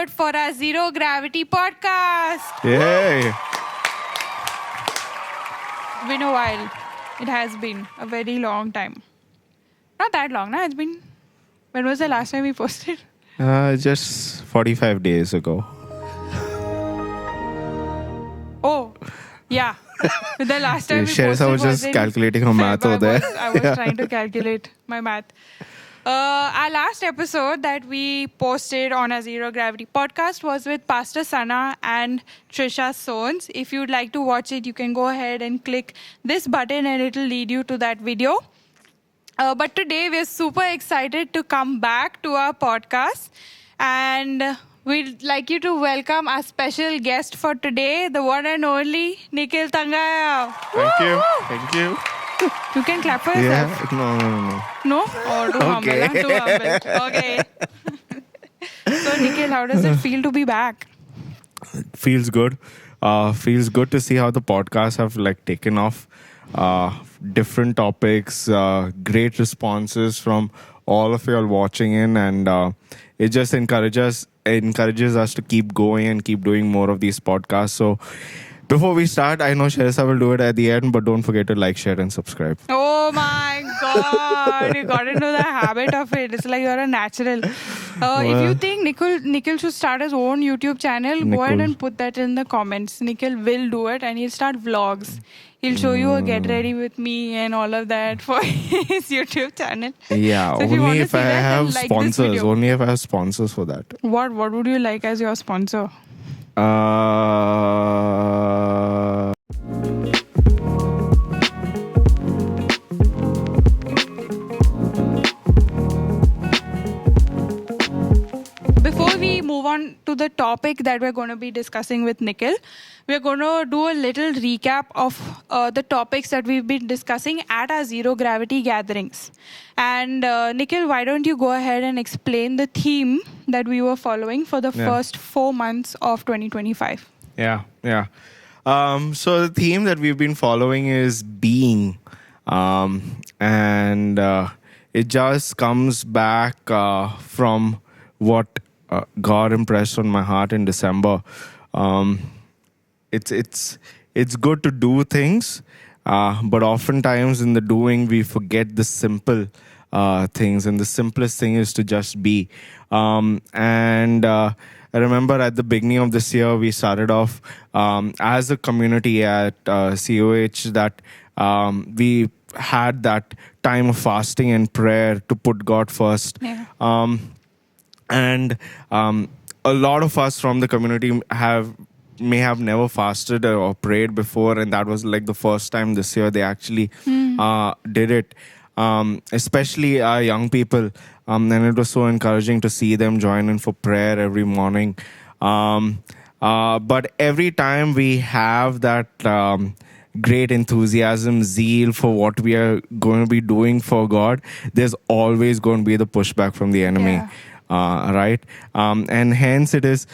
for our Zero Gravity podcast. Yay! It's been a while. It has been a very long time. Not that long, no? It's been... When was the last time we posted? Just 45 days ago. Oh, yeah. The last time we Shersa posted was just in calculating her math over there. I was trying to calculate my math. Our last episode that we posted on a Zero Gravity podcast was with Pastor Sana and Trisha Sones. If you'd like to watch it, you can go ahead and click this button and it'll lead you to that video. But today we're super excited to come back to our podcast, and we'd like you to welcome our special guest for today, the one and only Nikhil Tangaya. Thank you. You can clap for yourself. Yeah, no. No? Or too humble, Okay. huh? Too humble. Okay. So, Nikhil, how does it feel to be back? Feels good. Feels good to see how the podcasts have taken off. Different topics, great responses from all of you all watching in, and it just encourages us to keep going and keep doing more of these podcasts. So before we start, I know Shersa will do it at the end, but don't forget to like, share and subscribe. Oh my God, you got into the habit of it. It's like you're a natural. If you think Nikhil should start his own YouTube channel, go ahead and put that in the comments. Nikhil will do it and he'll start vlogs. He'll show you a get ready with me and all of that for his YouTube channel. Yeah, So if you want only to if see I that, have then like this sponsors. video. Only if I have sponsors for that. What would you like as your sponsor? Before we move on to the topic that we're going to be discussing with Nikhil, we're going to do a little recap of the topics that we've been discussing at our Zero Gravity gatherings. And Nikhil, why don't you go ahead and explain the theme that we were following for the first 4 months of 2025? Yeah. So the theme that we've been following is being. And it just comes back from what God impressed on my heart in December. It's good to do things, but oftentimes in the doing we forget the simple things, and the simplest thing is to just be. I remember at the beginning of this year we started off as a community at COH that we had that time of fasting and prayer to put God first. Yeah. And a lot of us from the community may have never fasted or prayed before, and that was the first time this year they actually did it. Especially our young people, and it was so encouraging to see them join in for prayer every morning. But every time we have that great enthusiasm, zeal for what we are going to be doing for God, there's always going to be the pushback from the enemy. Yeah. Right? And hence it is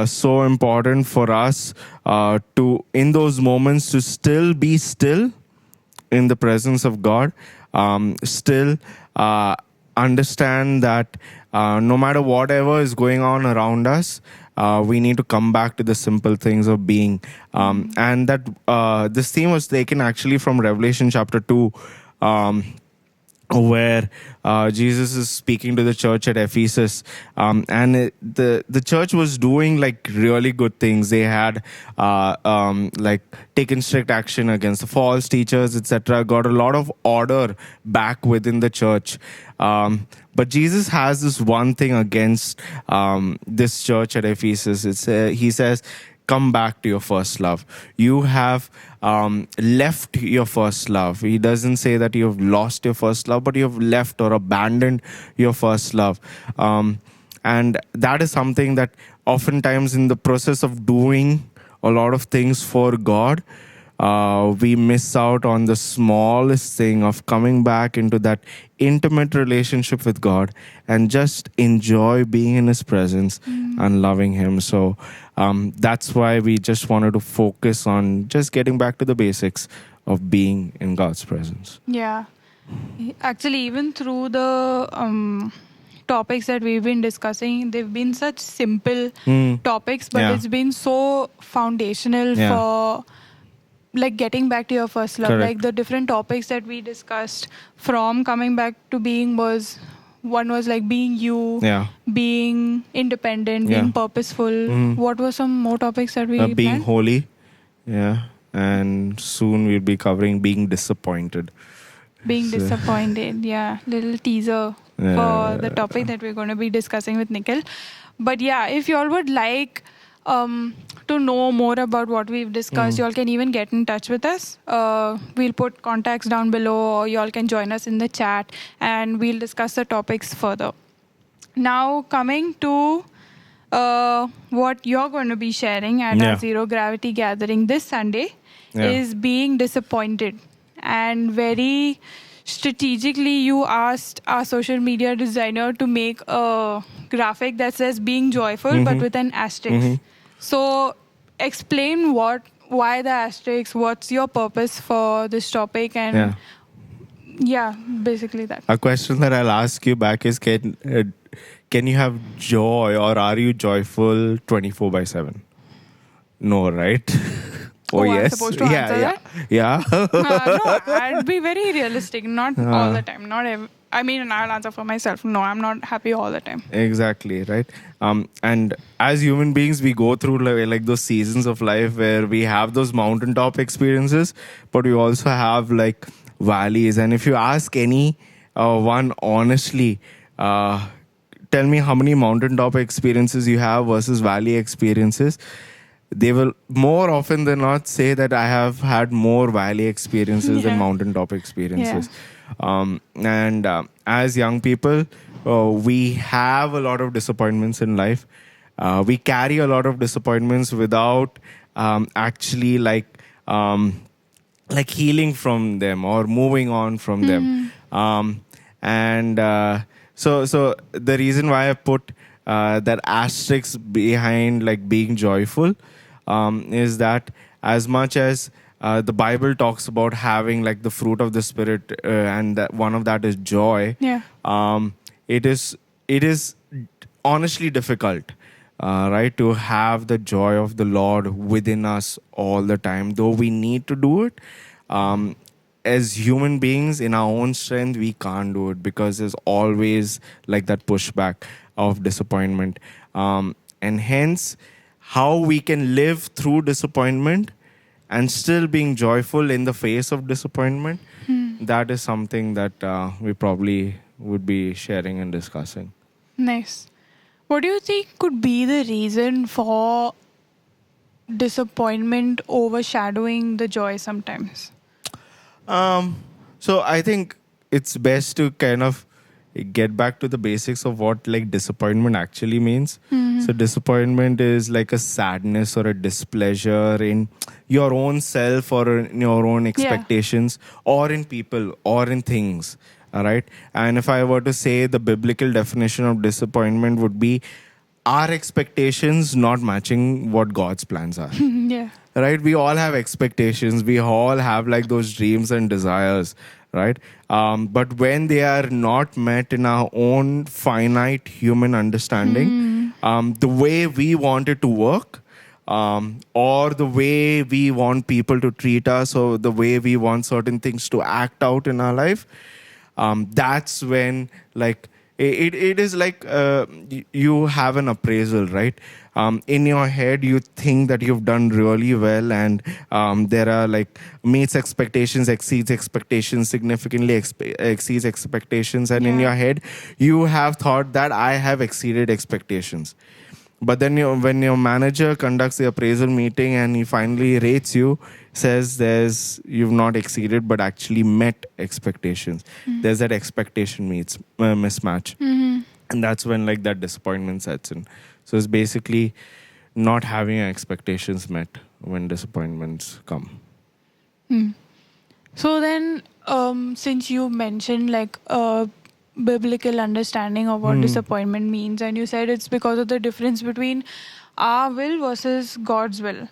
so important for us to, in those moments, to still be still in the presence of God. Still understand that no matter whatever is going on around us, we need to come back to the simple things of being. And that this theme was taken actually from Revelation chapter 2, where Jesus is speaking to the church at Ephesus, and the church was doing really good things. They had taken strict action against the false teachers, etc. Got a lot of order back within the church. But Jesus has this one thing against this church at Ephesus. He says, come back to your first love. You have left your first love. He doesn't say that you have lost your first love, but you have left or abandoned your first love. And that is something that oftentimes in the process of doing a lot of things for God, we miss out on the smallest thing of coming back into that intimate relationship with God and just enjoy being in His presence and loving Him. So that's why we just wanted to focus on just getting back to the basics of being in God's presence. Yeah. Actually, even through the topics that we've been discussing, they've been such simple topics, but Yeah. it's been so foundational Yeah. for like getting back to your first love. Correct. Like the different topics that we discussed from coming back to being was one was like being you, Yeah. being independent, Yeah. being purposeful. Mhm. What were some more topics that we Being planned? holy. Yeah. And soon we'll be covering being disappointed. Being So- disappointed. Yeah, little teaser for the topic that we're going to be discussing with Nikhil. But yeah, if y'all would like to know more about what we've discussed, y'all can even get in touch with us. We'll put contacts down below, or y'all can join us in the chat and we'll discuss the topics further. Now, coming to what you're going to be sharing at Yeah. our Zero Gravity gathering this Sunday Yeah. is being disappointed. And very strategically, you asked our social media designer to make a graphic that says being joyful, but with an asterisk. So, explain why the asterisk, what's your purpose for this topic, and Yeah. yeah, basically that. A question that I'll ask you back is can you have joy, or are you joyful 24/7? No, right? Oh, I'm supposed to answer yeah. that? Yeah. No, I'd be very realistic. Not all the time. I mean, I'll answer for myself. No, I'm not happy all the time. Exactly, right? And as human beings, we go through like those seasons of life where we have those mountaintop experiences, but we also have like valleys. And if you ask any one honestly, tell me how many mountaintop experiences you have versus valley experiences, they will more often than not say that I have had more valley experiences than Yeah. mountaintop experiences. And as young people, we have a lot of disappointments in life. We carry a lot of disappointments without actually like healing from them or moving on from them. So the reason why I put that asterisk behind like being joyful is that as much as the Bible talks about having like the fruit of the Spirit, and that one of that is joy. Yeah. It is honestly difficult, right, to have the joy of the Lord within us all the time. Though we need to do it, as human beings in our own strength, we can't do it because there's always like that pushback of disappointment, and hence how we can live through disappointment and still being joyful in the face of disappointment. That is something that we probably would be sharing and discussing. Nice. What do you think could be the reason for disappointment overshadowing the joy sometimes? So I think it's best to kind of get back to the basics of what like disappointment actually means. So disappointment is like a sadness or a displeasure in your own self or in your own expectations or in people or in things. All right. And if I were to say the biblical definition of disappointment would be our expectations not matching what God's plans are. Yeah. Right? We all have expectations. We all have like those dreams and desires, right? But when they are not met in our own finite human understanding, the way we want it to work, or the way we want people to treat us, or the way we want certain things to act out in our life, that's when like it is like you have an appraisal, right? In your head you think that you've done really well, and there are like meets expectations, exceeds expectations, significantly exceeds expectations, and in Yeah. your head you have thought that I have exceeded expectations. But then when your manager conducts the appraisal meeting and he finally rates you, says you've not exceeded but actually met expectations. There's that expectation mismatch. And that's when like that disappointment sets in. So it's basically not having your expectations met when disappointments come. So then, since you mentioned like a biblical understanding of what disappointment means, and you said it's because of the difference between our will versus God's will.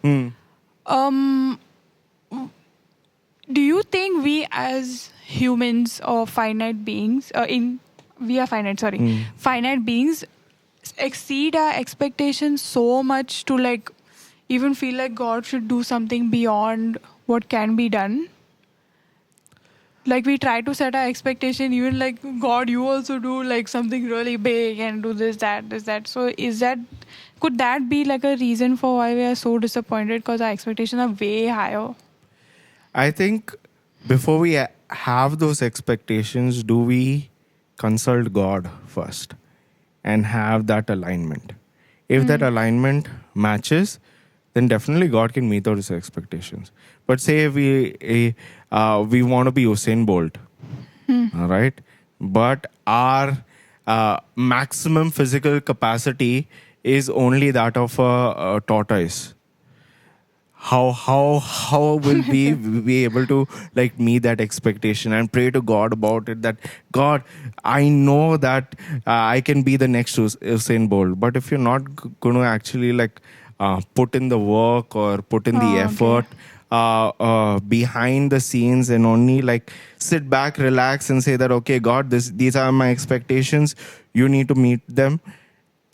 Do you think we as humans or finite beings, finite beings exceed our expectations so much to like even feel like God should do something beyond what can be done. Like we try to set our expectation, even like God, you also do like something really big and do this, that. So could that be like a reason for why we are so disappointed because our expectations are way higher? I think before we have those expectations, do we consult God first and have that alignment? If that alignment matches, then definitely God can meet those expectations. But say we want to be Usain Bolt, all right, but our maximum physical capacity is only that of a tortoise. How will we be able to like meet that expectation and pray to God about it, that God, I know that I can be the next Usain Bolt, but if you're not going to actually like put in the work or put in the effort behind the scenes and only like sit back, relax and say that, okay, God, these are my expectations, you need to meet them,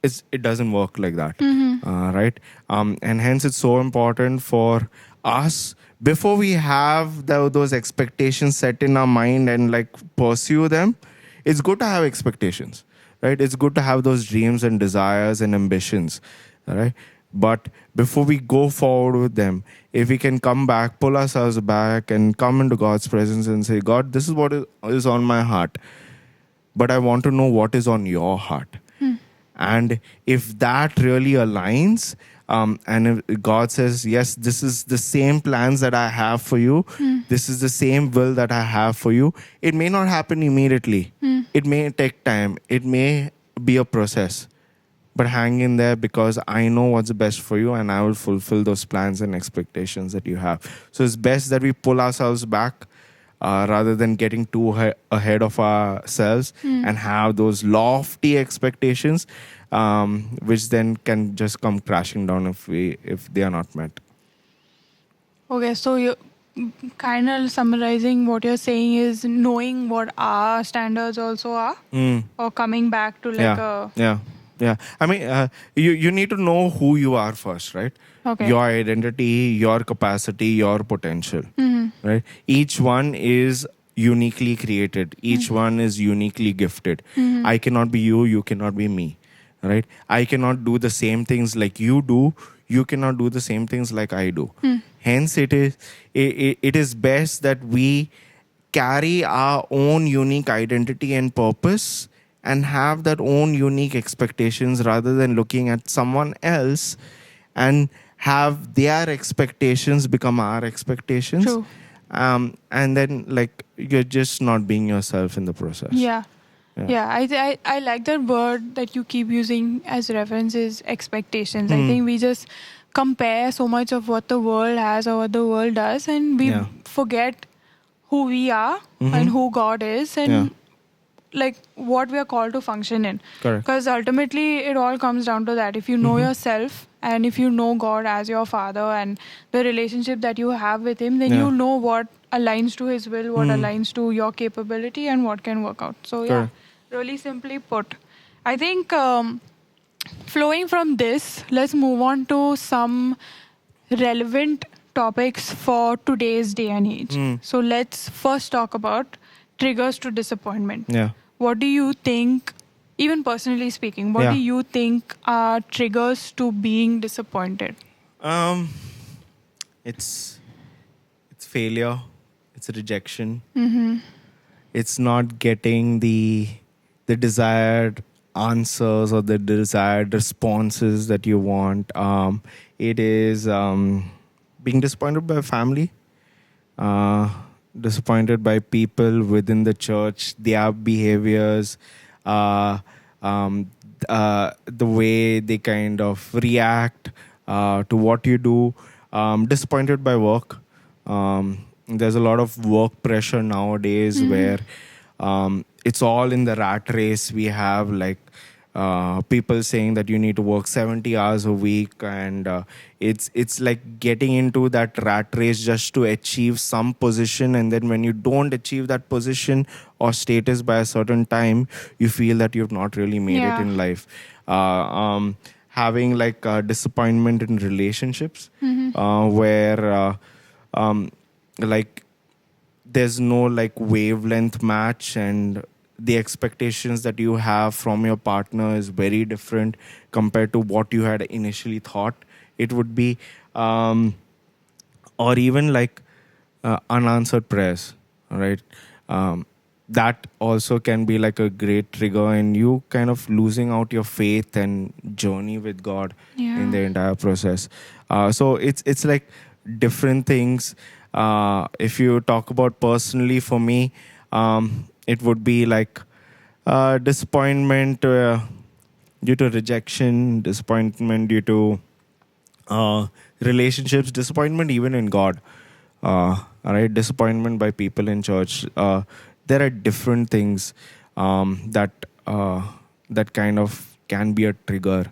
it doesn't work like that. Right. And hence it's so important for us, before we have those expectations set in our mind and like pursue them, it's good to have expectations, right? It's good to have those dreams and desires and ambitions, right? But before we go forward with them, if we can come back, pull ourselves back and come into God's presence and say, God, this is what is on my heart, but I want to know what is on your heart. And if that really aligns, and if God says, yes, this is the same plans that I have for you, this is the same will that I have for you, it may not happen immediately. It may take time. It may be a process. But hang in there, because I know what's best for you and I will fulfill those plans and expectations that you have. So it's best that we pull ourselves back rather than getting too ahead of ourselves and have those lofty expectations, which then can just come crashing down if they are not met. Okay, so you kind of summarizing what you're saying is knowing what our standards also are, or coming back to like yeah. I mean, you need to know who you are first, right? Okay. Your identity, your capacity, your potential, right? Each one is uniquely created. Each one is uniquely gifted. I cannot be you. You cannot be me, right? I cannot do the same things like you do. You cannot do the same things like I do. Hence, it is best that we carry our own unique identity and purpose and have that own unique expectations, rather than looking at someone else and have their expectations become our expectations. True. And then like you're just not being yourself in the process. Yeah. I like that word that you keep using as reference is expectations. I think we just compare so much of what the world has or what the world does, and we forget who we are and who God is, and like what we are called to function in. Correct. Because ultimately it all comes down to that. If you know yourself and if you know God as your Father and the relationship that you have with Him, then you know what aligns to His will, what aligns to your capability, and what can work out. So Correct. really simply put, I think flowing from this, let's move on to some relevant topics for today's day and age. So let's first talk about triggers to disappointment. Yeah. What do you think, even personally speaking, what do you think are triggers to being disappointed? It's failure. It's rejection. It's not getting the desired answers or the desired responses that you want. It is being disappointed by family, disappointed by people within the church, their behaviors, the way they kind of react to what you do, disappointed by work. There's a lot of work pressure nowadays where it's all in the rat race. We have like people saying that you need to work 70 hours a week, and it's like getting into that rat race just to achieve some position, and then when you don't achieve that position or status by a certain time, you feel that you've not really made it Yeah. in life. Having like disappointment in relationships, where like there's no like wavelength match, and the expectations that you have from your partner is very different compared to what you had initially thought it would be. Or even like unanswered prayers, right? That also can be like a great trigger in you kind of losing out your faith and journey with God in the Yeah. entire process. So it's like different things. If you talk about personally for me, it would be like disappointment due to rejection, disappointment due to relationships, disappointment even in God. All right, disappointment by people in church. There are different things that kind of can be a trigger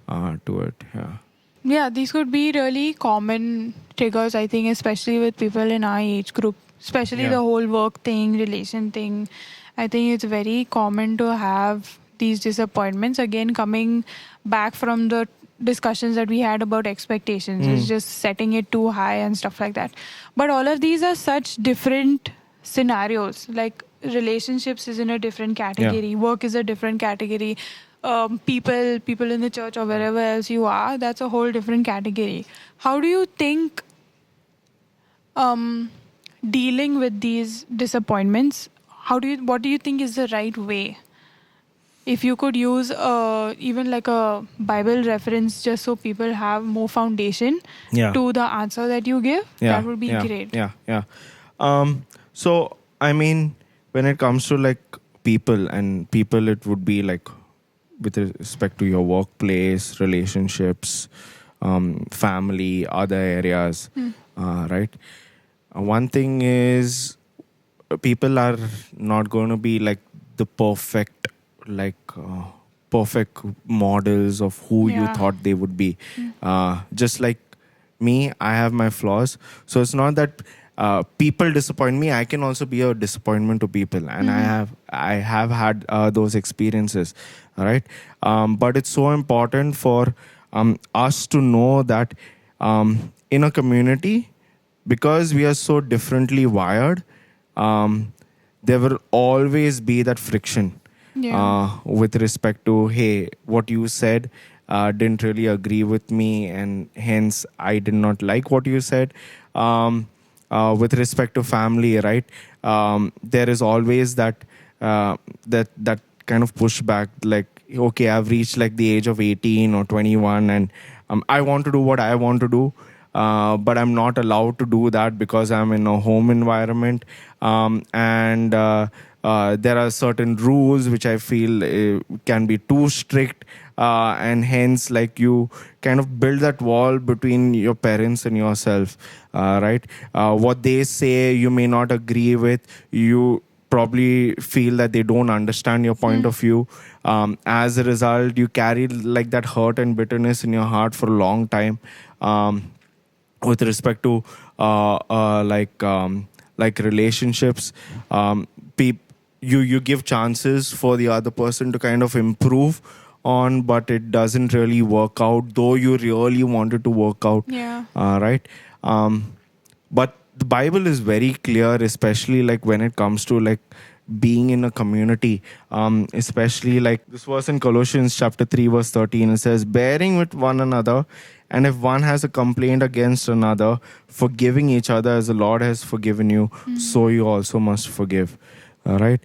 to it. Yeah. Yeah, these could be really common triggers, I think, especially with people in our age group, especially Yeah. the whole work thing, relation thing. I think it's very common to have these disappointments. Again, coming back from the discussions that we had about expectations, it's just setting it too high and stuff like that. But all of these are such different scenarios. Like relationships is in a different category, work is a different category, people in the church or wherever else you are, that's a whole different category. How do you think dealing with these disappointments, what do you think is the right way? If you could use even like a Bible reference just so people have more foundation Yeah. to the answer that you give, that would be great. Yeah. So I mean, when it comes to like people, it would be like with respect to your workplace, relationships, family, other areas, right? One thing is, people are not going to be like the perfect, like perfect models of who you Yeah. thought they would be. Just like me, I have my flaws, so it's not that people disappoint me. I can also be a disappointment to people, and I have had those experiences. All right. But it's so important for us to know that in a community, because we are so differently wired, there will always be that friction Yeah. with respect to, hey, what you said didn't really agree with me, and hence I did not like what you said. With respect to family, right? There is always that that kind of pushback, like, okay, I've reached like the age of 18 or 21, and I want to do what I want to do, but I'm not allowed to do that because I'm in a home environment, and there are certain rules which I feel can be too strict, and hence like you kind of build that wall between your parents and yourself, right? What they say you may not agree with. You probably feel that they don't understand your point of view. As a result, you carry like that hurt and bitterness in your heart for a long time, with respect to like relationships. You give chances for the other person to kind of improve on, but it doesn't really work out, though you really wanted to work out. Yeah. Right. But the Bible is very clear, especially like when it comes to like being in a community, especially like this verse in Colossians chapter 3 verse 13. It says, bearing with one another, and if one has a complaint against another, forgiving each other as the Lord has forgiven you, so you also must forgive. All right.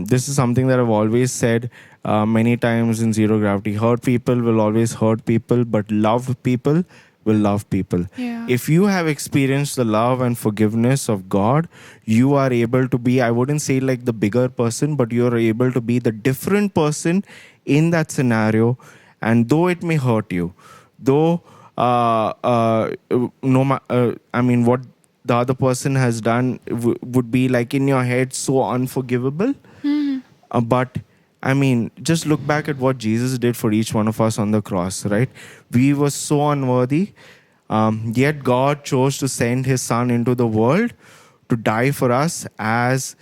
This is something that I've always said many times in Zero Gravity. Hurt people will always hurt people, but love people will love people. Yeah. If you have experienced the love and forgiveness of God, you are able to be, I wouldn't say like the bigger person, but you're able to be the different person in that scenario. And though it may hurt you, though I mean, what the other person has done would be like in your head so unforgivable, but I mean, just look back at what Jesus did for each one of us on the cross, right? We were so unworthy, yet God chose to send His Son into the world to die for us, as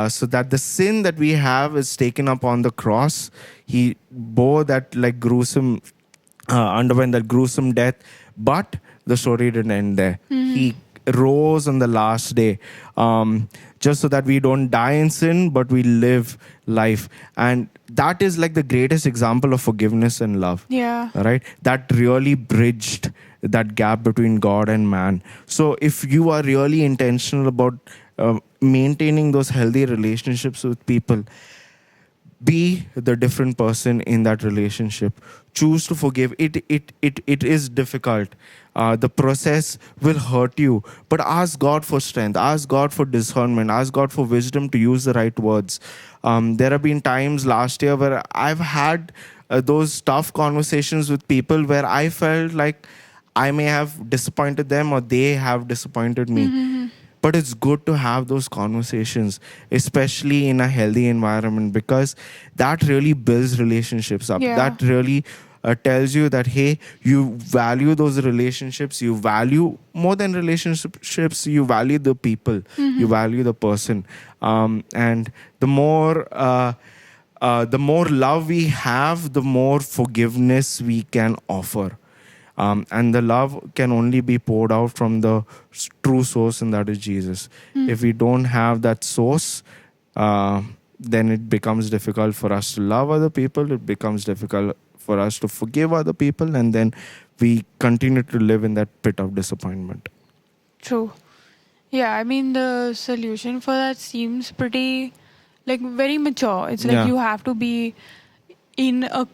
so that the sin that we have is taken up on the cross. He bore that like gruesome, underwent that gruesome death, but the story didn't end there. He rose on the last day, just so that we don't die in sin, but we live life. And that is like the greatest example of forgiveness and love. Yeah. Right? That really bridged that gap between God and man. So if you are really intentional about maintaining those healthy relationships with people, be the different person in that relationship. Choose to forgive. It is difficult. The process will hurt you, but ask God for strength, ask God for discernment, ask God for wisdom to use the right words. There have been times last year where I've had those tough conversations with people where I felt like I may have disappointed them or they have disappointed me. But it's good to have those conversations, especially in a healthy environment, because that really builds relationships up. Yeah. That really tells you that, hey, you value those relationships. You value more than relationships. You value the people. You value the person. And the more love we have, the more forgiveness we can offer. And the love can only be poured out from the true source, and that is Jesus. If we don't have that source, then it becomes difficult for us to love other people. It becomes difficult for us to forgive other people, and then we continue to live in that pit of disappointment. True. Yeah, I mean, the solution for that seems pretty, like, very mature. It's like Yeah. you have to be in a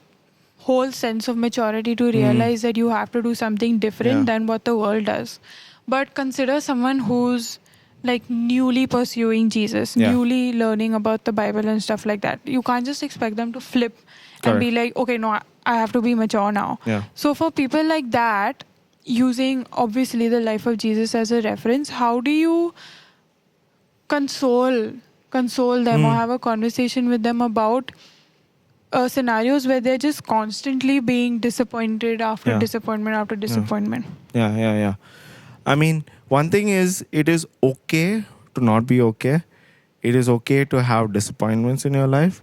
whole sense of maturity to realize that you have to do something different Yeah. than what the world does. But consider someone who's like newly pursuing Jesus, Yeah. newly learning about the Bible and stuff like that. You can't just expect them to flip and be like, okay, no, I have to be mature now. Yeah. So for people like that, using obviously the life of Jesus as a reference, how do you console them or have a conversation with them about scenarios where they're just constantly being disappointed after Yeah. disappointment after disappointment? Yeah. I mean, one thing is, it is okay to not be okay. It is okay to have disappointments in your life,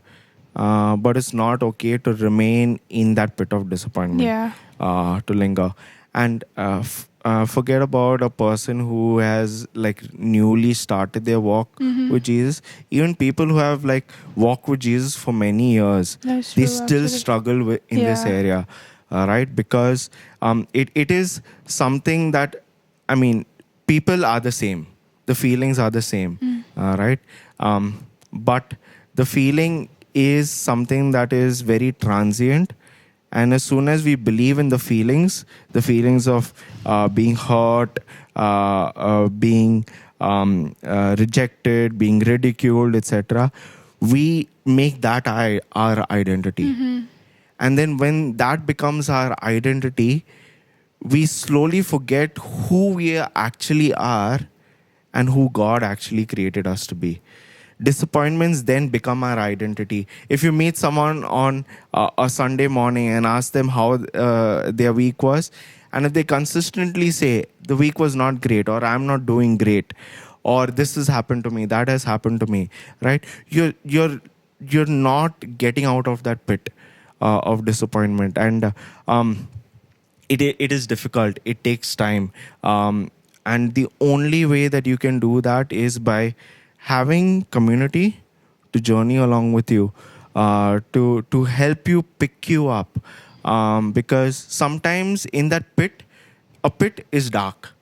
but it's not okay to remain in that pit of disappointment. Yeah. To linger. And forget about a person who has like newly started their walk with Jesus. Even people who have like walked with Jesus for many years, That's they true, still absolutely. struggle in this Yeah. area, right? Because it is something that, I mean, people are the same. The feelings are the same, right? But the feeling is something that is very transient. And as soon as we believe in the feelings of being hurt, being rejected, being ridiculed, etc., we make that our identity. And then when that becomes our identity, we slowly forget who we actually are and who God actually created us to be. Disappointments then become our identity. If you meet someone on a Sunday morning and ask them how their week was, and if they consistently say the week was not great, or I'm not doing great, or this has happened to me, that has happened to me, right? You're not getting out of that pit of disappointment, and it is difficult. It takes time, and the only way that you can do that is by having community to journey along with you, to help you pick you up, because sometimes in that pit, a pit is dark,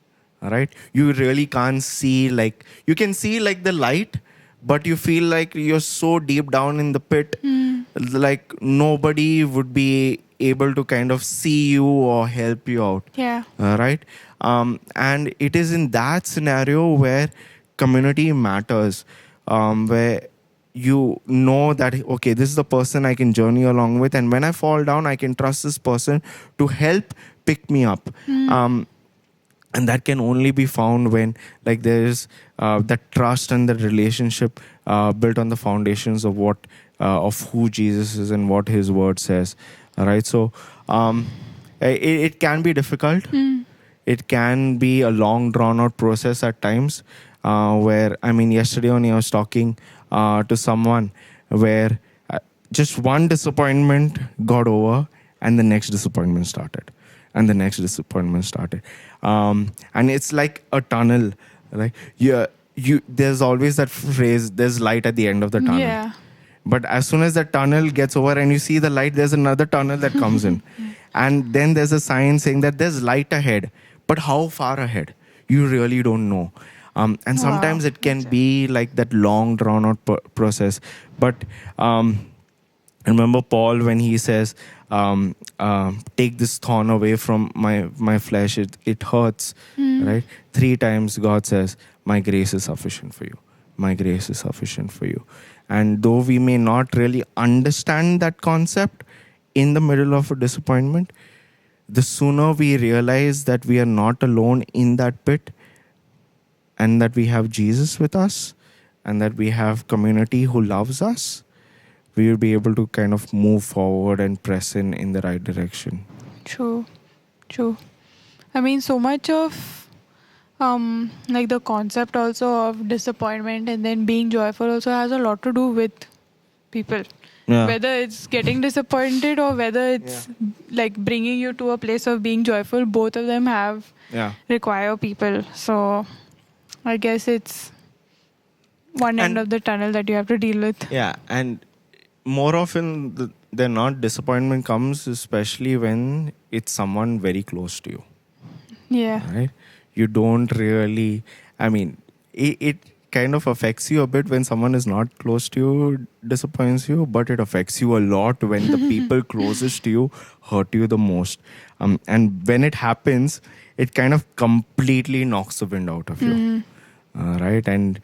right? You really can't see, like, you can see like the light, but you feel like you're so deep down in the pit, like nobody would be able to kind of see you or help you out. Yeah. Right? And it is in that scenario where community matters, where you know that, okay, this is the person I can journey along with, and when I fall down, I can trust this person to help pick me up. and that can only be found when like there is that trust and that relationship built on the foundations of what of who Jesus is and what his word says. All right, so it can be difficult. It can be a long drawn out process at times, where I mean yesterday only I was talking to someone where just one disappointment got over and the next disappointment started and the next disappointment started, and it's like a tunnel, right? You there's always that phrase, there's light at the end of the tunnel. Yeah. But as soon as that tunnel gets over and you see the light, there's another tunnel that comes in. And then there's a sign saying that there's light ahead. But how far ahead? You really don't know. And sometimes Wow. it can be like that long drawn out process. But remember Paul when he says, take this thorn away from my flesh, it hurts, right? 3 times God says, my grace is sufficient for you. My grace is sufficient for you. And though we may not really understand that concept in the middle of a disappointment, the sooner we realize that we are not alone in that pit and that we have Jesus with us and that we have community who loves us, we will be able to kind of move forward and press in the right direction. True. True. I mean, so much of like the concept also of disappointment and then being joyful also has a lot to do with people. Yeah. Whether it's getting disappointed or whether it's like bringing you to a place of being joyful, both of them have Yeah. require people. So I guess it's one end And- of the tunnel that you have to deal with. Yeah. And more often than not, disappointment comes especially when it's someone very close to you. Yeah. Right? You don't really, I mean, it kind of affects you a bit when someone is not close to you, disappoints you, but it affects you a lot when the people closest to you hurt you the most. And when it happens, it kind of completely knocks the wind out of you. Right? And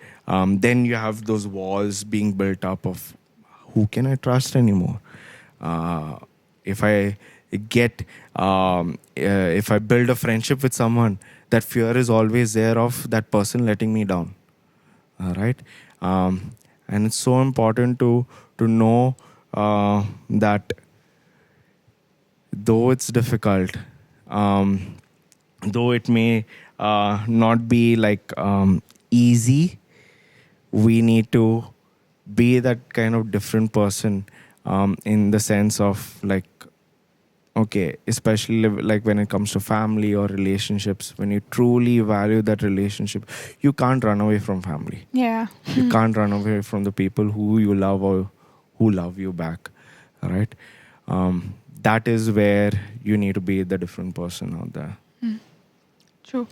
then you have those walls being built up of who can I trust anymore? If I if I build a friendship with someone, that fear is always there of that person letting me down. Right? And it's so important to know that though it's difficult, though it may not be like easy, we need to be that kind of different person, in the sense of like, okay, especially like when it comes to family or relationships, when you truly value that relationship, you can't run away from family. Yeah. You can't run away from the people who you love or who love you back. All right? That is where you need to be the different person out there. True.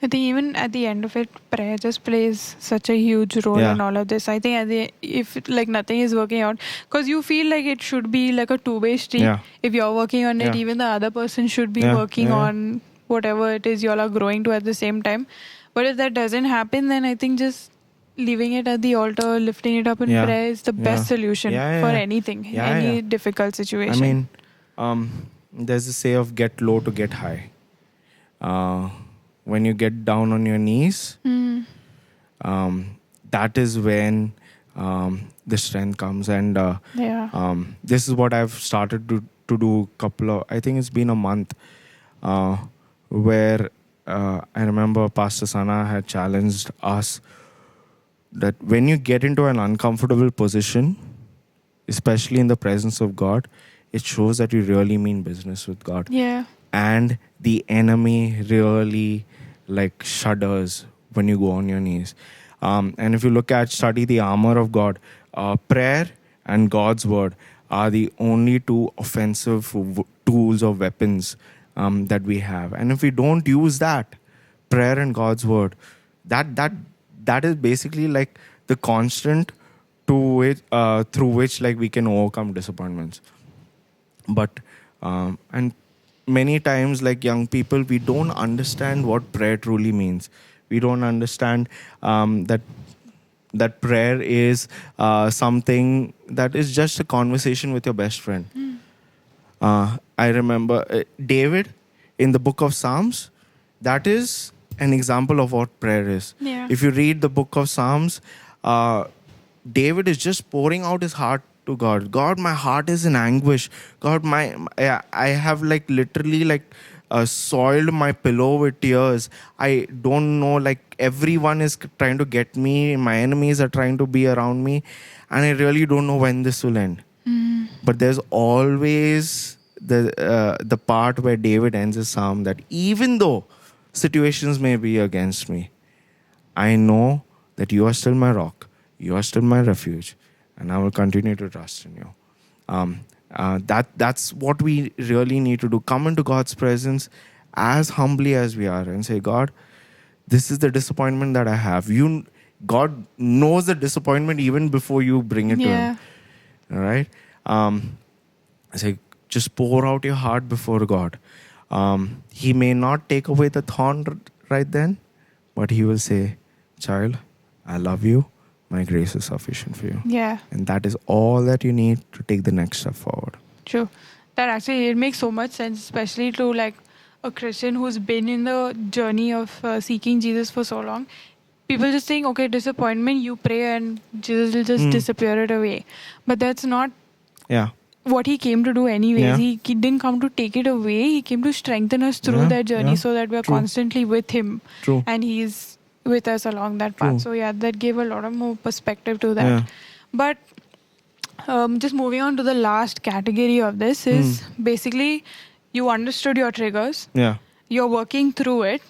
I think even at the end of it, prayer just plays such a huge role Yeah. in all of this. I think if like nothing is working out, because you feel like it should be like a two-way street. Yeah. If you're working on it, Yeah. even the other person should be Yeah. working Yeah. on whatever it is you all are growing to at the same time. But if that doesn't happen, then I think just leaving it at the altar, lifting it up in Yeah. prayer is the best Yeah. solution Yeah, for yeah. anything, Yeah, any yeah. difficult situation. I mean, there's a say of get low to get high. When you get down on your knees, that is when the strength comes. And this is what I've started to do I think it's been a month, where I remember Pastor Sana had challenged us that when you get into an uncomfortable position, especially in the presence of God, it shows that you really mean business with God. Yeah. And the enemy really like shudders when you go on your knees. And if you study the armor of God, prayer and God's word are the only two offensive tools or weapons that we have. And if we don't use that, prayer and God's word, that is basically like the constant through which like we can overcome disappointments. But and many times, like young people, we don't understand what prayer truly means. We don't understand that prayer is something that is just a conversation with your best friend. I remember David in the book of Psalms, That is an example of what prayer is. Yeah. If you read the book of Psalms, David is just pouring out his heart to God. God, my heart is in anguish. God, I have like literally like soiled my pillow with tears. I don't know, like everyone is trying to get me. My enemies are trying to be around me, and I really don't know when this will end. But there's always the part where David ends his psalm that even though situations may be against me, I know that you are still my rock, you are still my refuge, and I will continue to trust in you. That's what we really need to do. Come into God's presence as humbly as we are and say, God, this is the disappointment that I have. God knows the disappointment even before you bring it to Yeah. Him. All right. I say, just pour out your heart before God. He may not take away the thorn right then, but He will say, child, I love you. My grace is sufficient for you. Yeah. And that is all that you need to take the next step forward. True. That actually, it makes so much sense, especially to like a Christian who's been in the journey of seeking Jesus for so long. People just think, okay, disappointment, you pray and Jesus will just disappear it away. But that's not Yeah. what He came to do anyways. Yeah. He didn't come to take it away. He came to strengthen us through Yeah, that journey yeah. so that we're True. constantly with Him. True. And He's with us along that path. True. So yeah, that gave a lot of more perspective to that. Yeah. But just moving on to the last category of this is basically you understood your triggers, Yeah. you're working through it,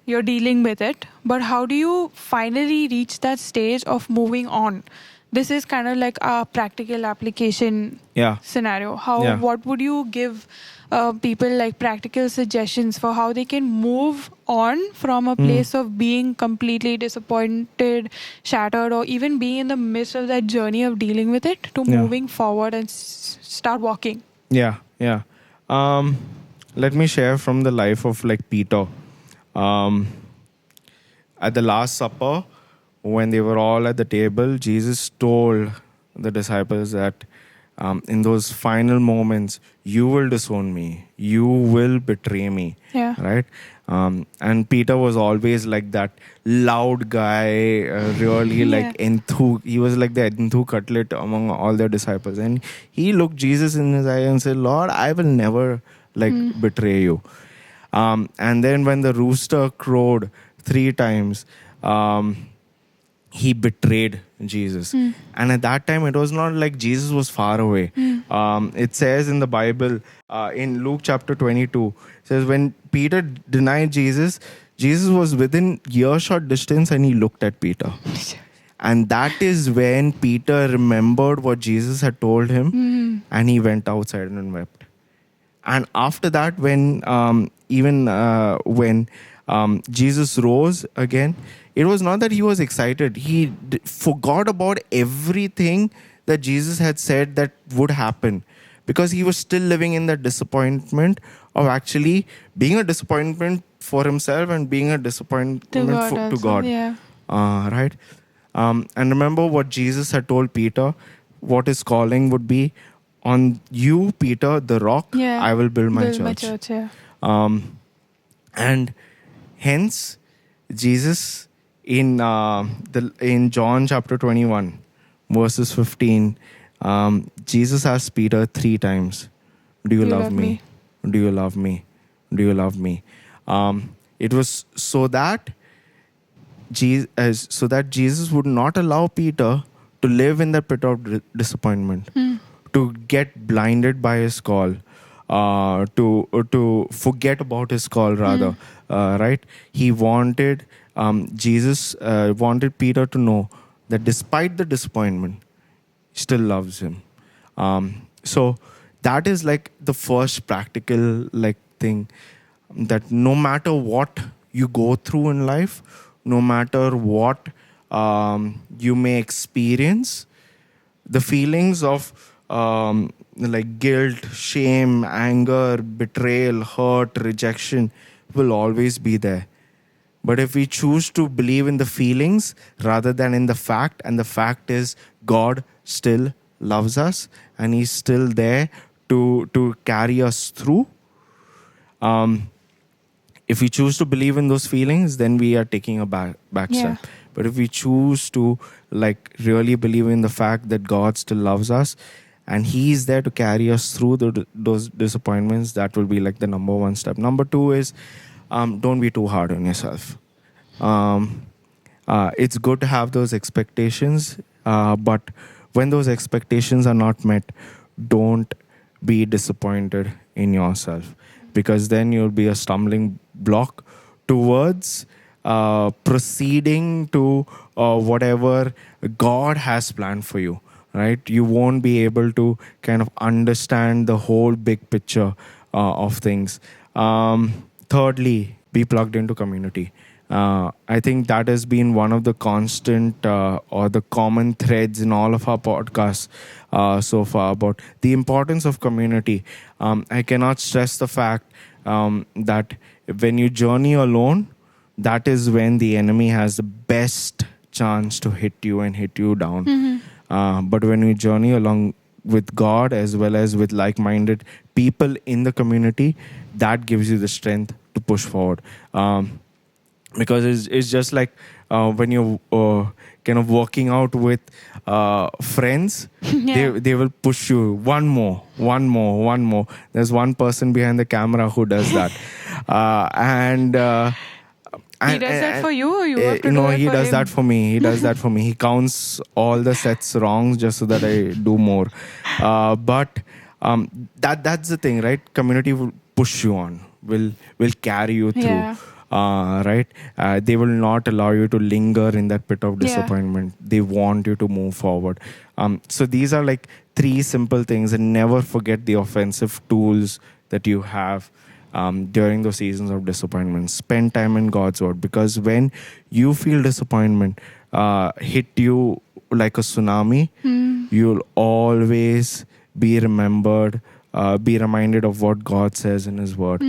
you're dealing with it, but how do you finally reach that stage of moving on? This is kind of like a practical application Yeah. scenario. Yeah. What would you give people like practical suggestions for how they can move on from a place of being completely disappointed, shattered, or even being in the midst of that journey of dealing with it to Yeah. moving forward and start walking? Yeah. Yeah. Let me share from the life of like Peter. At the Last Supper, when they were all at the table, Jesus told the disciples that in those final moments, you will disown me, you will betray me. Yeah. Right? And Peter was always like that loud guy, really like he was like the enthu cutlet among all their disciples. And he looked Jesus in his eye and said, Lord, I will never like betray you. And then when the rooster crowed 3 times, he betrayed Jesus. And at that time, it was not like Jesus was far away. It says in the Bible, in Luke chapter 22, it says when Peter denied Jesus, Jesus was within earshot distance and he looked at Peter. And that is when Peter remembered what Jesus had told him and he went outside and wept. And after that, when Jesus rose again, it was not that he was excited. He forgot about everything that Jesus had said that would happen, because he was still living in that disappointment of actually being a disappointment for himself and being a disappointment to God. Yeah. Right? And remember what Jesus had told Peter, what his calling would be. On you, Peter, the rock, Yeah. I will build my church. My church, yeah. And hence, Jesus in John chapter 21, verses 15, Jesus asked Peter 3 times, do you love me? Do you love me? Do you love me? It was so that Jesus would not allow Peter to live in the pit of disappointment, to get blinded by his call, to forget about his call rather, right? He wanted Jesus wanted Peter to know that despite the disappointment, he still loves him. So that is like the first practical like thing, that no matter what you go through in life, no matter what you may experience, the feelings of like guilt, shame, anger, betrayal, hurt, rejection will always be there. But if we choose to believe in the feelings rather than in the fact, and the fact is God still loves us and He's still there to carry us through, if we choose to believe in those feelings, then we are taking a back Yeah. step. But if we choose to like really believe in the fact that God still loves us and He's there to carry us through those disappointments, that will be like the number one step. Number two is don't be too hard on yourself. Um, it's good to have those expectations, but when those expectations are not met, don't be disappointed in yourself, because then you'll be a stumbling block towards proceeding to whatever God has planned for you, right? You won't be able to kind of understand the whole big picture of things. Thirdly, be plugged into community. I think that has been one of the constant or the common threads in all of our podcasts so far about the importance of community. I cannot stress the fact that when you journey alone, that is when the enemy has the best chance to hit you and hit you down. But when you journey along with God as well as with like-minded people in the community, that gives you the strength to push forward. Because it's just like when you're kind of working out with friends, they will push you one more. There's one person behind the camera who does that. He does that for you, or you have to do no, it he for does him? that for me. He does that for me. He counts all the sets wrong just so that I do more. But that's the thing, right? Community will push you on, will carry you through. Yeah. Right? They will not allow you to linger in that pit of disappointment. They want you to move forward. So these are like three simple things, and never forget the offensive tools that you have during those seasons of disappointment. Spend time in God's word, because when you feel disappointment hit you like a tsunami, you'll always be remembered, be reminded of what God says in His word.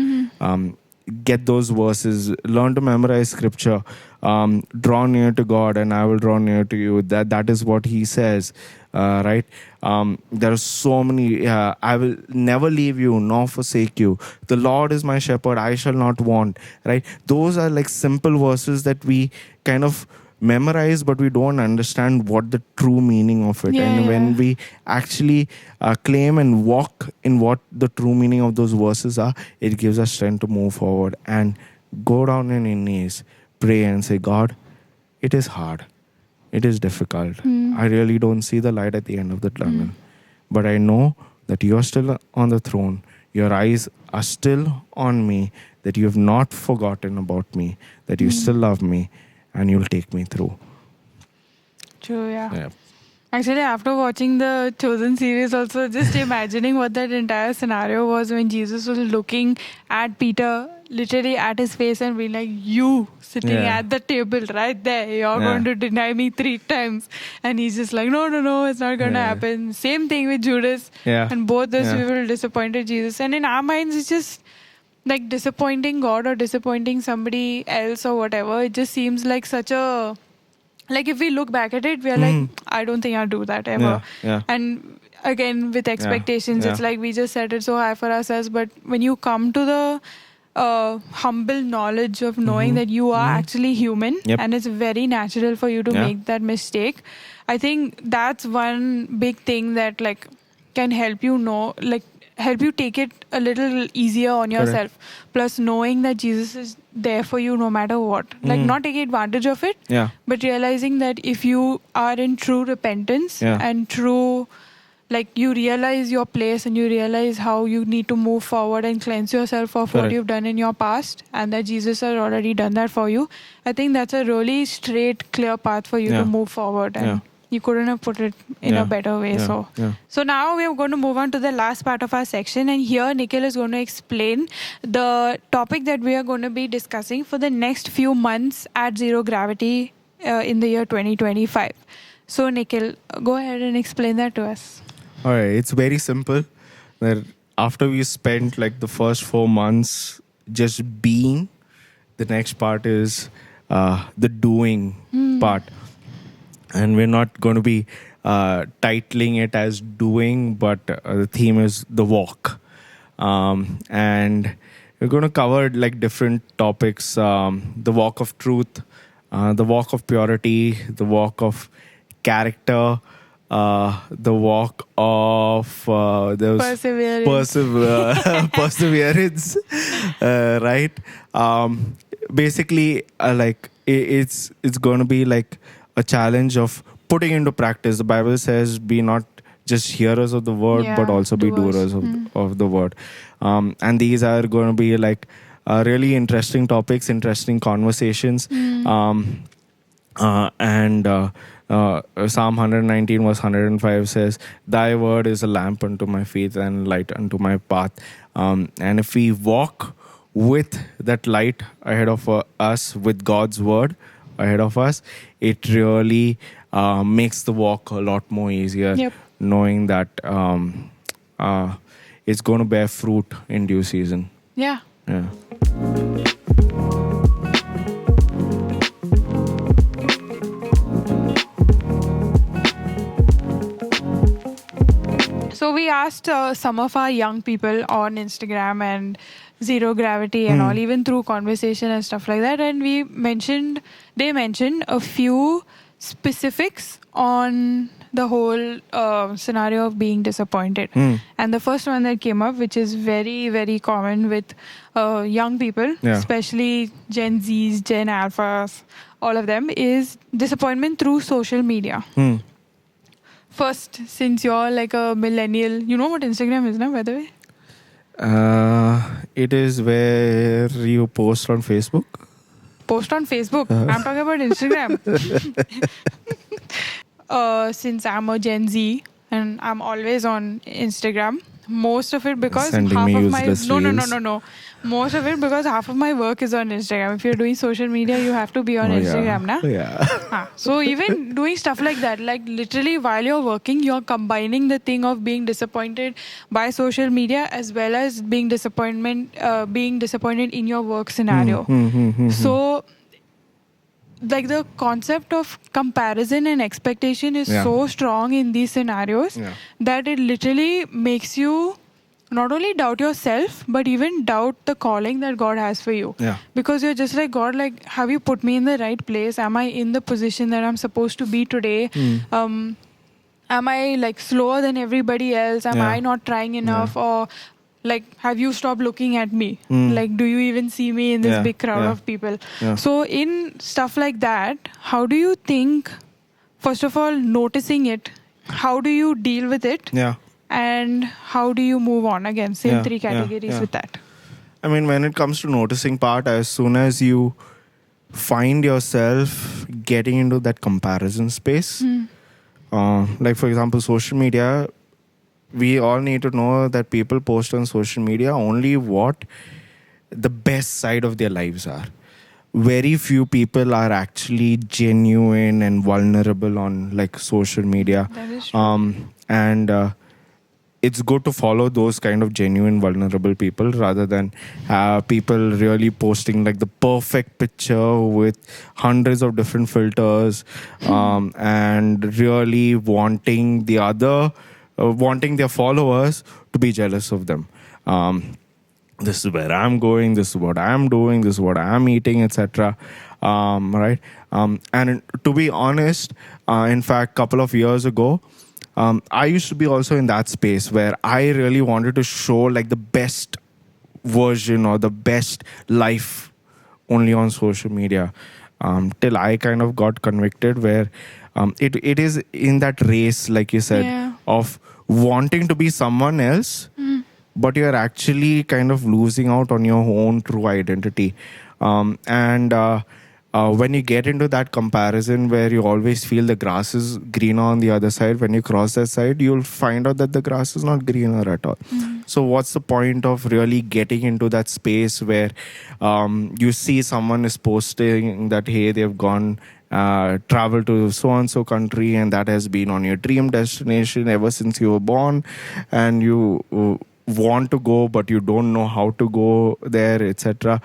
Get those verses, learn to memorize scripture, draw near to God and I will draw near to you. That is what He says, right? There are so many, I will never leave you nor forsake you. The Lord is my shepherd, I shall not want, right? Those are like simple verses that we kind of memorize, but we don't understand what the true meaning of it. When we actually claim and walk in what the true meaning of those verses are, it gives us strength to move forward and go down on your knees, pray and say, God, it is hard, it is difficult, I really don't see the light at the end of the tunnel, but I know that you are still on the throne, your eyes are still on me, that you have not forgotten about me, that you still love me, and you'll take me through. True, yeah. Yeah. Actually, after watching the Chosen series, also just imagining what that entire scenario was when Jesus was looking at Peter, literally at his face, and being like, "You sitting at the table right there, you're going to deny me 3 times," and he's just like, "No, it's not going to happen." Same thing with Judas, and both those people disappointed Jesus, and in our minds, it's just like disappointing God or disappointing somebody else or whatever. It just seems like such a, like if we look back at it, we are like, I don't think I'll do that ever. And again, with expectations, it's like we just set it so high for ourselves. But when you come to the humble knowledge of knowing that you are actually human and it's very natural for you to make that mistake, I think that's one big thing that like can help you know, like help you take it a little easier on yourself. Plus knowing that Jesus is there for you no matter what. Like not taking advantage of it, but realizing that if you are in true repentance and true, like you realize your place and you realize how you need to move forward and cleanse yourself of what you've done in your past, and that Jesus has already done that for you, I think that's a really straight, clear path for you to move forward. And you couldn't have put it in a better way. So now we're going to move on to the last part of our section, and here Nikhil is going to explain the topic that we are going to be discussing for the next few months at Zero Gravity in the year 2025. So Nikhil, go ahead and explain that to us. All right, it's very simple. That after we spent like the first 4 months just being, the next part is the doing part. And we're not going to be titling it as doing, but the theme is the walk. And We're going to cover like different topics: the walk of truth, the walk of purity, the walk of character, the walk of perseverance, right? Basically, it's going to be like a challenge of putting into practice. The Bible says, "Be not just hearers of the word, but also be doers of the word." And these are going to be like really interesting topics, interesting conversations. And Psalm 119 verse 105 says, "Thy word is a lamp unto my feet and light unto my path." And if we walk with that light ahead of us, with God's word ahead of us, it really makes the walk a lot more easier. Yep. Knowing that it's going to bear fruit in due season. Yeah. Yeah. So we asked some of our young people on Instagram and Zero Gravity and all, even through conversation and stuff like that, and they mentioned a few specifics on the whole scenario of being disappointed. And the first one that came up, which is very, very common with young people, especially Gen Zs, Gen Alphas, all of them, is disappointment through social media. First, since you're like a millennial, you know what Instagram is now, by the way? It is where you post on Facebook. Post on Facebook. I'm talking about Instagram. Since I'm a Gen Z and I'm always on Instagram, most of it because Sending half me of my useless no. reels. Most of it because half of my work is on Instagram. If you're doing social media, you have to be on Instagram, na? Yeah. So even doing stuff like that, like literally while you're working, you're combining the thing of being disappointed by social media as well as being disappointed in your work scenario. So like the concept of comparison and expectation is so strong in these scenarios that it literally makes you not only doubt yourself, but even doubt the calling that God has for you. Yeah. Because you're just like, God, like, have you put me in the right place? Am I in the position that I'm supposed to be today? Am I like slower than everybody else? Am I not trying enough? Or like, have you stopped looking at me? Like, do you even see me in this big crowd of people? So in stuff like that, how do you think, first of all, noticing it, how do you deal with it? Yeah. And how do you move on? Again, same three categories with that. I mean, when it comes to noticing part, as soon as you find yourself getting into that comparison space, like for example, social media, we all need to know that people post on social media only what the best side of their lives are. Very few people are actually genuine and vulnerable on like social media. That is true. And it's good to follow those kind of genuine, vulnerable people rather than people really posting like the perfect picture with hundreds of different filters and really wanting their followers to be jealous of them. This is where I'm going, this is what I'm doing, this is what I'm eating, etc. Right? And to be honest, in fact, couple of years ago, I used to be also in that space where I really wanted to show like the best version or the best life only on social media, till I kind of got convicted where it is in that race, like you said, of wanting to be someone else, but you're actually kind of losing out on your own true identity. When you get into that comparison where you always feel the grass is greener on the other side, when you cross that side, you'll find out that the grass is not greener at all. So what's the point of really getting into that space where you see someone is posting that, hey, they've gone travel to so-and-so country and that has been on your dream destination ever since you were born, and you want to go but you don't know how to go there, etc.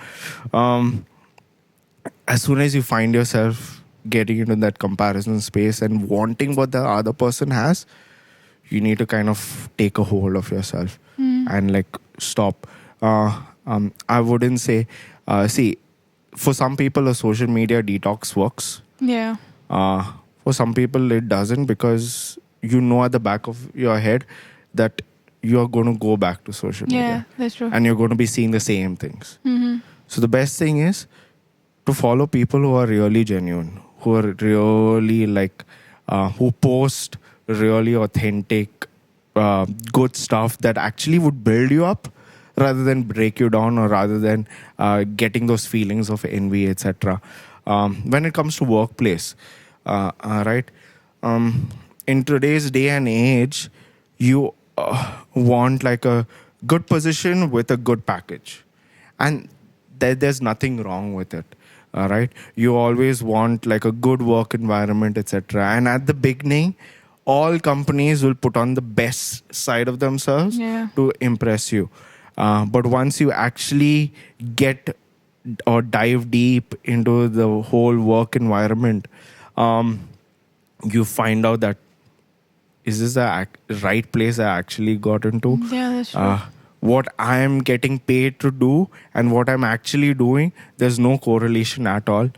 As soon as you find yourself getting into that comparison space and wanting what the other person has, you need to kind of take a hold of yourself and like stop. I wouldn't say, see, for some people, a social media detox works. Yeah. For some people, it doesn't, because you know at the back of your head that you're going to go back to social Yeah, media that's true. and you're going to be seeing the same things. Mm-hmm. So the best thing is to follow people who are really genuine, who are really like, who post really authentic, good stuff that actually would build you up rather than break you down, or rather than getting those feelings of envy, etc. When it comes to workplace, right? In today's day and age, you want like a good position with a good package, and there's nothing wrong with it. All right, you always want like a good work environment, etc. And at the beginning, all companies will put on the best side of themselves Yeah. to impress you. But once you actually get or dive deep into the whole work environment, you find out that, is this the right place I actually got into? Yeah, that's true. What I am getting paid to do and what I'm actually doing, there's no correlation at all.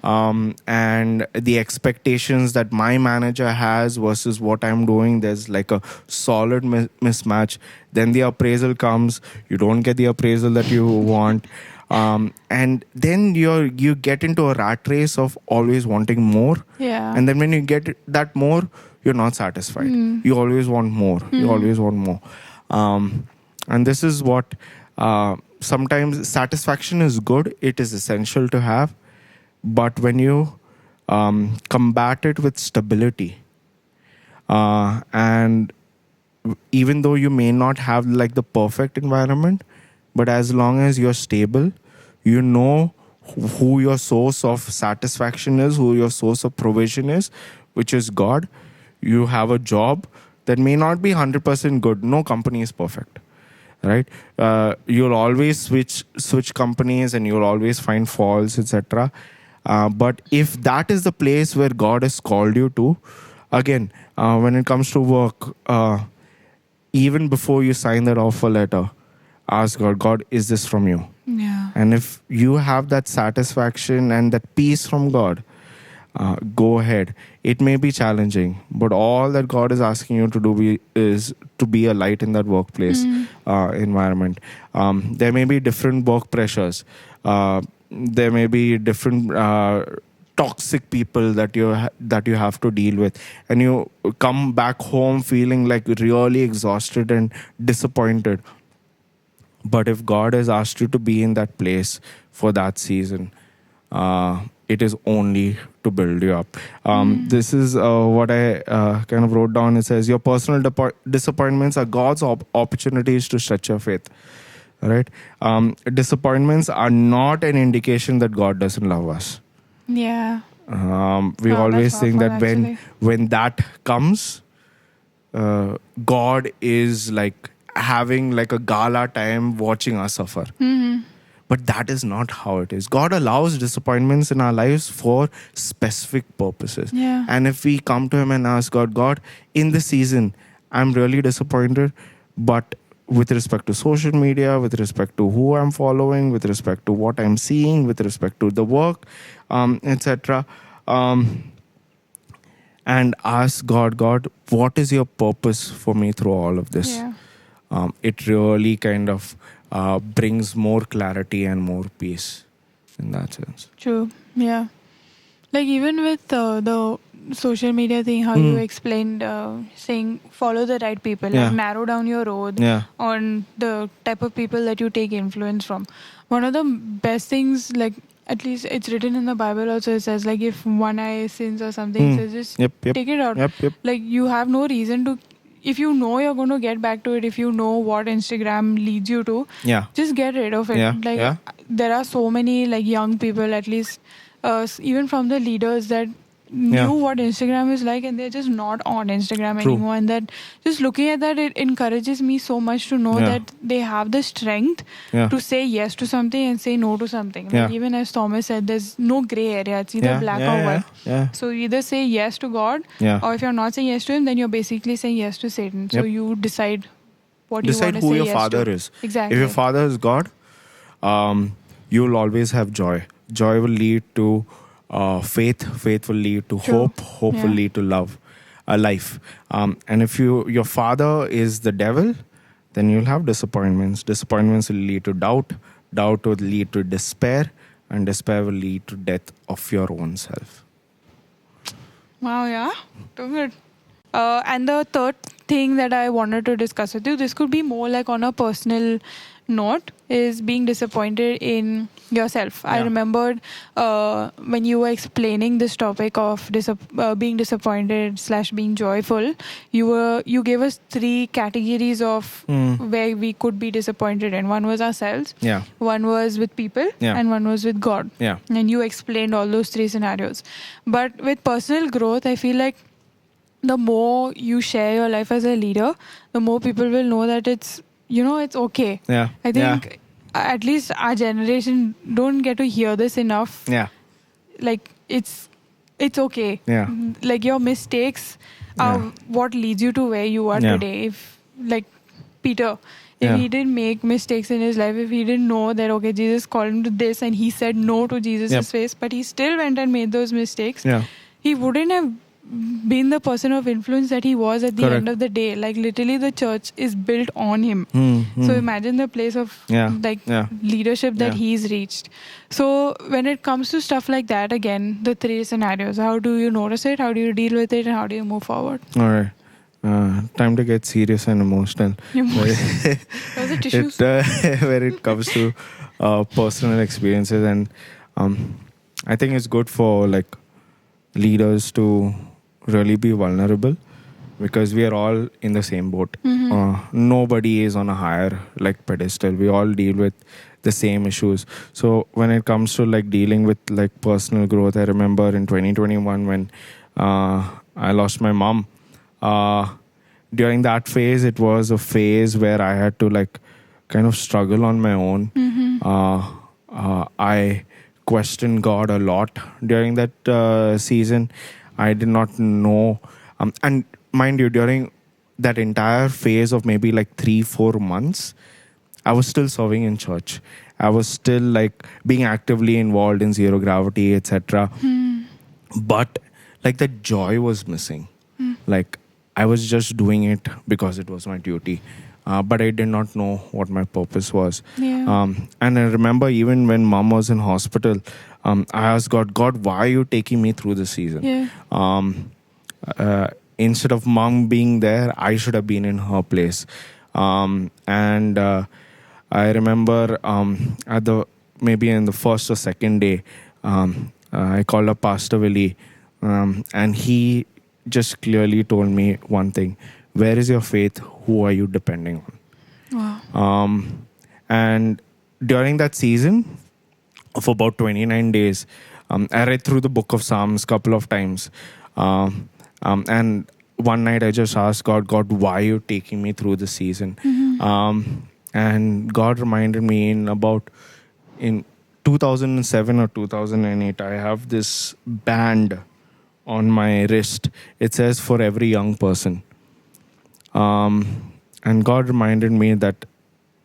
And the expectations that my manager has versus what I'm doing, there's like a solid mismatch. Then the appraisal comes, you don't get the appraisal that you want. And then you get into a rat race of always wanting more. Yeah. And then when you get that more, you're not satisfied. You always want more. You always want more. And this is what sometimes satisfaction is good. It is essential to have. But when you combat it with stability, and even though you may not have like the perfect environment, but as long as you're stable, you know who your source of satisfaction is, who your source of provision is, which is God. You have a job that may not be 100% good. No company is perfect, right? You'll always switch companies and you'll always find faults, etc. But if that is the place where God has called you to, again, when it comes to work, even before you sign that offer letter, ask God, is this from you? Yeah. And if you have that satisfaction and that peace from God, go ahead. It may be challenging, but all that God is asking you to do is to be a light in that workplace environment. There may be different work pressures. There may be different toxic people that you have to deal with, and you come back home feeling like really exhausted and disappointed. But if God has asked you to be in that place for that season, it is only to build you up. This is what I kind of wrote down. It says, your personal disappointments are God's opportunities to stretch your faith. Right? Disappointments are not an indication that God doesn't love us. Yeah. We Oh, always that's think that powerful, when that comes, God is like having like a gala time watching us suffer. But that is not how it is. God allows disappointments in our lives for specific purposes. Yeah. And if we come to Him and ask God, in this season, I'm really disappointed, but with respect to social media, with respect to who I'm following, with respect to what I'm seeing, with respect to the work, etc. And ask God, what is your purpose for me through all of this? Yeah. It really kind of brings more clarity and more peace in that sense. True. Yeah. Like even with the social media thing, how you explained saying follow the right people, Yeah. like narrow down your road Yeah. on the type of people that you take influence from. One of the best things, like at least it's written in the Bible also, it says like if one eye sins or something, it says just Yep. take it out. Yep. Like you have no reason to, if you know you're going to get back to it, if you know what Instagram leads you to, Yeah. just get rid of it. Yeah, Like yeah. there are so many like young people, at least even from the leaders, that Yeah. knew what Instagram is like and they're just not on Instagram True. anymore. And that just looking at that, it encourages me so much to know Yeah. that they have the strength Yeah. to say yes to something and say no to something. Like Yeah. even as Thomas said, there's no gray area. It's either Yeah. black Yeah. or Yeah. white. Yeah. So you either say yes to God, Yeah. or if you're not saying yes to Him, then you're basically saying yes to Satan. So Yep. you decide what Decide you want to who say your yes father to. is. Exactly. If your father is God, you'll always have joy. Joy will lead to faith. Faith will lead to True. hope. Hope will Yeah. lead to love, life. And if your father is the devil, then you'll have disappointments. Disappointments will lead to doubt. Doubt will lead to despair, and despair will lead to death of your own self. Wow, yeah. Too good. And the third thing that I wanted to discuss with you, this could be more like on a personal note, is being disappointed in yourself. I Yeah. remembered when you were explaining this topic of being disappointed / being joyful, you gave us 3 categories of where we could be disappointed in. One was ourselves, Yeah, one was with people, Yeah. and one was with God. yeah, And you explained all those 3 scenarios. But with personal growth, I feel like the more you share your life as a leader, the more people will know that it's okay. yeah. I think at least our generation don't get to hear this enough. Yeah, Like it's okay. yeah, Like your mistakes are Yeah. what leads you to where you are Yeah. today. If like Peter, if Yeah. he didn't make mistakes in his life, if he didn't know that okay, Jesus called him to this and he said no to Jesus' Yep. face, but he still went and made those mistakes, yeah. he wouldn't have been the person of influence that he was at the Correct. end of the day. Like literally the church is built on him. Hmm. So imagine the place of Yeah. like Yeah. leadership that Yeah. he's reached. So when it comes to stuff like that, again, the 3 scenarios, how do you notice it? How do you deal with it? And how do you move forward? All right. Time to get serious and emotional. Those are tissues. Where it comes to personal experiences, and I think it's good for like leaders to really be vulnerable, because we are all in the same boat. Nobody is on a higher like pedestal. We all deal with the same issues. So when it comes to like dealing with like personal growth, I remember in 2021 when I lost my mom. During that phase, it was a phase where I had to like kind of struggle on my own. I questioned God a lot during that season. I did not know, and mind you, during that entire phase of maybe like 3-4 months, I was still serving in church. I was still like being actively involved in Zero Gravity, etc. But like the joy was missing. Like I was just doing it because it was my duty. But I did not know what my purpose was. Yeah. And I remember even when mom was in hospital, I asked God, why are you taking me through this season? Yeah. Instead of mom being there, I should have been in her place. And I remember maybe in the first or second day, I called up Pastor Willie, and he just clearly told me one thing: where is your faith? Who are you depending on? Wow. And during that season of about 29 days, I read through the book of Psalms a couple of times. And one night I just asked God, why are you taking me through this season? And God reminded me in 2007 or 2008, I have this band on my wrist. It says, for every young person. And God reminded me that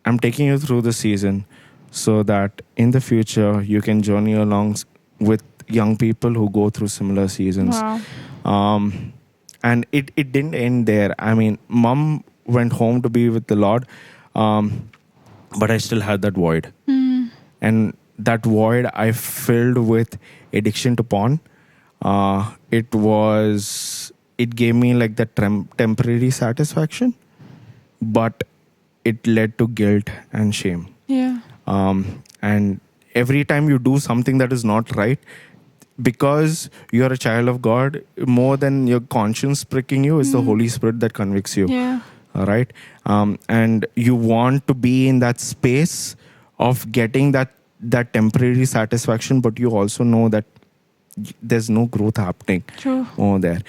I'm taking you through the season so that in the future you can journey along with young people who go through similar seasons. Wow. And it didn't end there. I mean, mom went home to be with the Lord, but I still had that void. And that void I filled with addiction to porn. It gave me like that temporary satisfaction, but it led to guilt and shame. Yeah. And every time you do something that is not right, because you're a child of God, more than your conscience pricking you, it's the Holy Spirit that convicts you. Yeah. All right. And you want to be in that space of getting that temporary satisfaction, but you also know that there's no growth happening True. over there.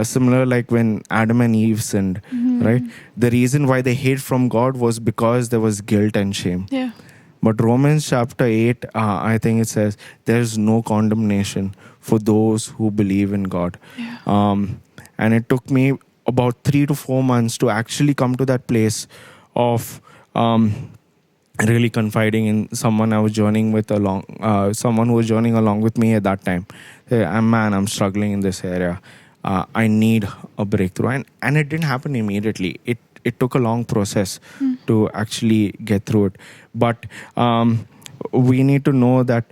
Similar like when Adam and Eve sinned, right? The reason why they hid from God was because there was guilt and shame. Yeah. But Romans chapter 8, I think it says, there's no condemnation for those who believe in God. Yeah. And it took me about 3 to 4 months to actually come to that place of really confiding in someone I was journeying with someone who was journeying along with me at that time. Hey, I'm struggling in this area. I need a breakthrough, and it didn't happen immediately. It took a long process to actually get through it. But we need to know that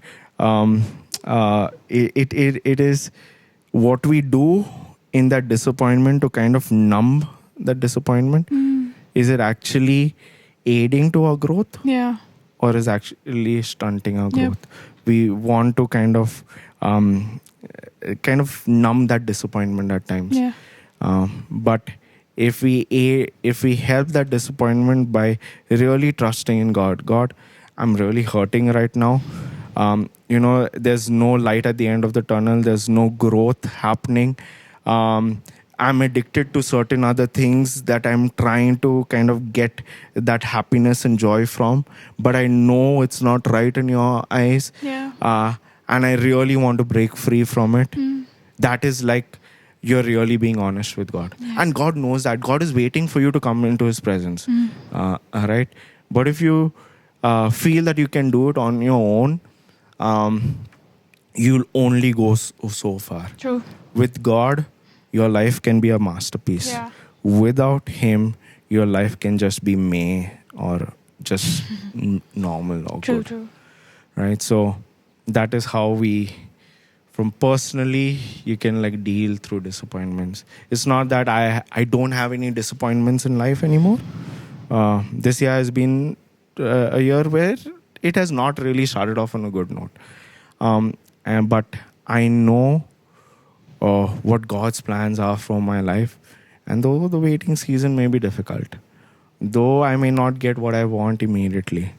it is what we do in that disappointment to kind of numb that disappointment. Is it actually aiding to our growth, Yeah. or is actually stunting our Yep. growth? We want to kind of numb that disappointment at times. Yeah. But if we help that disappointment by really trusting in God, I'm really hurting right now. There's no light at the end of the tunnel. There's no growth happening. I'm addicted to certain other things that I'm trying to kind of get that happiness and joy from, but I know it's not right in your eyes. Yeah. And I really want to break free from it. That is like you're really being honest with God. And God knows that. God is waiting for you to come into His presence. All right? But if you feel that you can do it on your own, you'll only go so far. True. With God, your life can be a masterpiece. Yeah. Without Him, your life can just be meh or just normal or True. good. True. Right? So that is how from personally, you can like deal through disappointments. It's not that I don't have any disappointments in life anymore. This year has been a year where it has not really started off on a good note. But I know what God's plans are for my life. And though the waiting season may be difficult, though I may not get what I want immediately,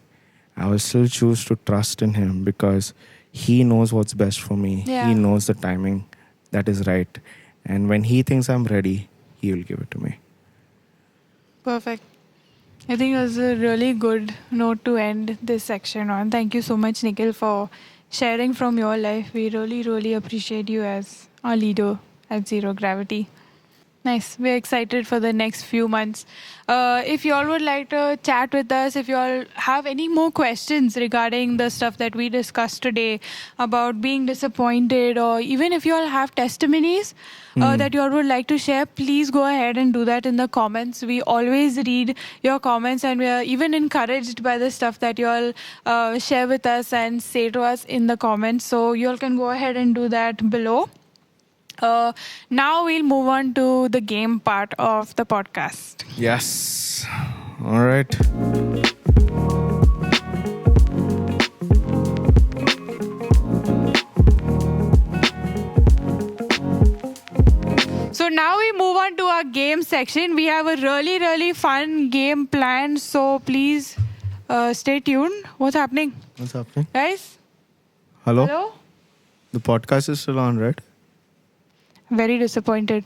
I will still choose to trust in Him because He knows what's best for me. Yeah. He knows the timing that is right. And when He thinks I'm ready, He will give it to me. Perfect. I think it was a really good note to end this section on. Thank you so much, Nikhil, for sharing from your life. We really, really appreciate you as our leader at Zero Gravity. Nice. We're excited for the next few months. If you all would like to chat with us, if you all have any more questions regarding the stuff that we discussed today about being disappointed, or even if you all have testimonies that you all would like to share, please go ahead and do that in the comments. We always read your comments, and we are even encouraged by the stuff that you all share with us and say to us in the comments. So you all can go ahead and do that below. Now we'll move on to the game part of the podcast. Yes. All right. So now we move on to our game section. We have a really, really fun game planned. So please stay tuned. What's happening? What's happening? Guys? Hello? Hello? The podcast is still on, right? Very disappointed.